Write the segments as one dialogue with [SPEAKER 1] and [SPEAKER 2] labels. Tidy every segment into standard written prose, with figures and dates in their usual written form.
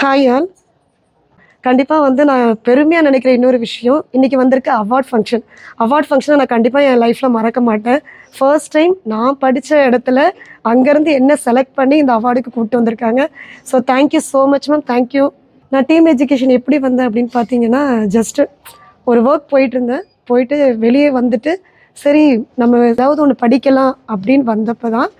[SPEAKER 1] Hi all. கண்டிப்பாக வந்து நான் பெருமையாக நினைக்கிற இன்னொரு விஷயம், இன்றைக்கி வந்திருக்க அவார்ட் ஃபங்க்ஷனை நான் கண்டிப்பாக என் லைஃப்பில் மறக்க மாட்டேன். ஃபர்ஸ்ட் டைம் நான் படித்த இடத்துல அங்கேருந்து என்ன செலக்ட் பண்ணி இந்த அவார்டுக்கு கூப்பிட்டு வந்திருக்காங்க. So thank you so much ma'am, thank you. நான் டீம் எஜுகேஷன் எப்படி வந்தேன் அப்படின்னு பார்த்தீங்கன்னா, ஜஸ்ட்டு ஒரு ஒர்க் போயிட்டு வெளியே வந்துட்டு, சரி நம்ம ஏதாவது ஒன்று படிக்கலாம் அப்படின்னு வந்தப்போ தான்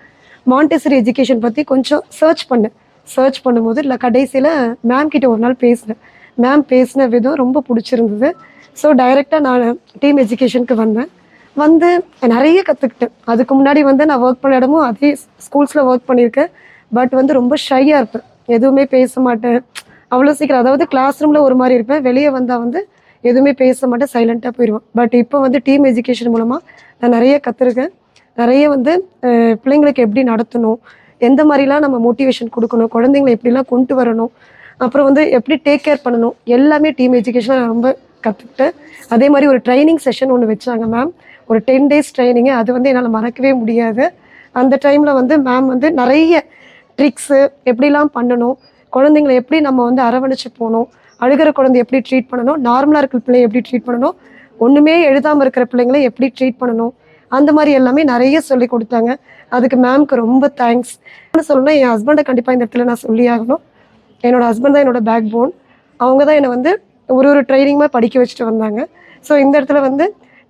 [SPEAKER 1] மாண்டெசரி எஜுகேஷன் பற்றி கொஞ்சம் சர்ச் பண்ணும்போது இல்லை கடைசியில் மேம் கிட்ட ஒரு நாள் பேசினேன். மேம் பேசின விதம் ரொம்ப பிடிச்சிருந்தது. ஸோ டைரெக்டாக நான் டீம் எஜுகேஷனுக்கு வந்து நிறைய கற்றுக்கிட்டேன். அதுக்கு முன்னாடி வந்து நான் ஒர்க் பண்ண இடமும் அதே ஸ்கூல்ஸில் ஒர்க் பண்ணியிருக்கேன். பட் வந்து ரொம்ப ஷையாக இருப்பேன், எதுவுமே பேச மாட்டேன் அவ்வளோ சீக்கிரம். அதாவது கிளாஸ் ரூமில் ஒரு மாதிரி இருப்பேன், வெளியே வந்தால் வந்து எதுவுமே பேச மாட்டேன், சைலண்ட்டாக போயிடுவேன். பட் இப்போ வந்து டீம் எஜுகேஷன் மூலமாக நான் நிறைய கற்றுருக்கேன். நிறைய வந்து பிள்ளைங்களுக்கு எப்படி நடத்தணும், எந்த மாதிரிலாம் நம்ம மோட்டிவேஷன் கொடுக்கணும், குழந்தைங்களை எப்படிலாம் கொண்டு வரணும், அப்புறம் வந்து எப்படி டேக் கேர் பண்ணணும், எல்லாமே டீம் எஜுகேஷனில் நான் ரொம்ப கற்றுக்கிட்டேன். அதே மாதிரி ஒரு ட்ரைனிங் செஷன் ஒன்று வச்சாங்க மேம், ஒரு 10 days ட்ரைனிங்கு. அது வந்து என்னால் மறக்கவே முடியாது. அந்த டைமில் வந்து மேம் வந்து நிறைய ட்ரிக்ஸு எப்படிலாம் பண்ணணும், குழந்தைங்களை எப்படி நம்ம வந்து அரவணைச்சு போகணும், அழுகிற குழந்தை எப்படி ட்ரீட் பண்ணணும், நார்மலாக இருக்கிற பிள்ளையை எப்படி ட்ரீட் பண்ணணும், ஒன்றுமே எழுதாமல் இருக்கிற பிள்ளைங்களை எப்படி ட்ரீட் பண்ணணும், அந்த மாதிரி எல்லாமே நிறைய சொல்லி கொடுத்தாங்க. அதுக்கு மேம்க்கு ரொம்ப தேங்க்ஸ். சொல்லணும்னா என் ஹஸ்பண்டை கண்டிப்பாக இந்த இடத்துல நான் சொல்லி ஆகணும். என்னோடய ஹஸ்பண்ட் தான் என்னோடய பேக் போன். அவங்க தான் என்னை வந்து ஒரு ட்ரைனிங்மாக படிக்க வச்சுட்டு வந்தாங்க. ஸோ இந்த இடத்துல வந்து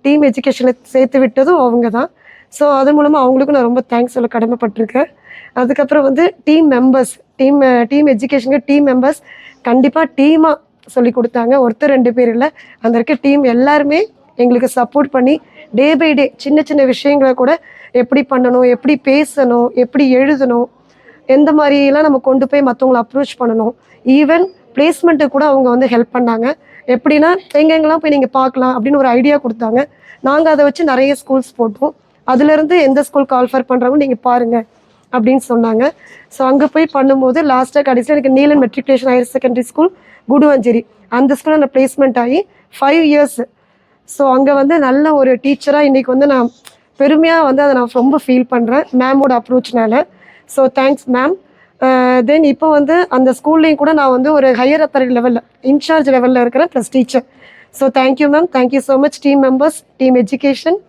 [SPEAKER 1] டீம் எஜுகேஷனில் சேர்த்து விட்டதும் அவங்க தான். ஸோ அதன் மூலமாக அவங்களுக்கும் நான் ரொம்ப தேங்க்ஸ் சொல்ல கடமைப்பட்டிருக்கேன். அதுக்கப்புறம் வந்து டீம் எஜுகேஷனுக்கு டீம் மெம்பர்ஸ் கண்டிப்பாக டீமாக சொல்லி கொடுத்தாங்க. ஒருத்தர் 2 பேர் இல்லை, அந்த இருக்க டீம் எல்லாருமே எங்களுக்கு சப்போர்ட் பண்ணி டே பை டே சின்ன சின்ன விஷயங்களை கூட எப்படி பண்ணணும், எப்படி பேசணும், எப்படி எழுதணும், எந்த மாதிரிலாம் நம்ம கொண்டு போய் மற்றவங்களை அப்ரோச் பண்ணணும், ஈவன் பிளேஸ்மெண்ட்டுக்கு கூட அவங்க வந்து ஹெல்ப் பண்ணாங்க. எப்படின்னா எங்கெங்கெல்லாம் போய் நீங்கள் பார்க்கலாம் அப்படின்னு ஒரு ஐடியா கொடுத்தாங்க. நாங்கள் அதை வச்சு நிறைய ஸ்கூல்ஸ் போட்டோம். அதுலேருந்து எந்த ஸ்கூல் கால்ஃபர் பண்ணுறாங்கன்னு நீங்கள் பாருங்கள் அப்படின்னு சொன்னாங்க. ஸோ அங்கே போய் பண்ணும்போது லாஸ்ட்டாக கடைசியில் எனக்கு Neelan matriculation higher secondary school Guduvanchery, அந்த ஸ்கூலில் நான் பிளேஸ்மெண்ட் ஆகி 5 years. ஸோ அங்கே வந்து நல்ல ஒரு டீச்சராக இன்றைக்கி வந்து நான் பெருமையாக வந்து அதை நான் ரொம்ப ஃபீல் பண்ணுறேன் மேமோட அப்ரோச்னால. So thanks ma'am. தென் இப்போ வந்து அந்த ஸ்கூல்லையும் கூட நான் வந்து ஒரு ஹையர் அத்தாரிட்டி லெவலில் இன்சார்ஜ் லெவலில் இருக்கிறேன் plus teacher. So thank you ma'am, thank you so much team members, team education.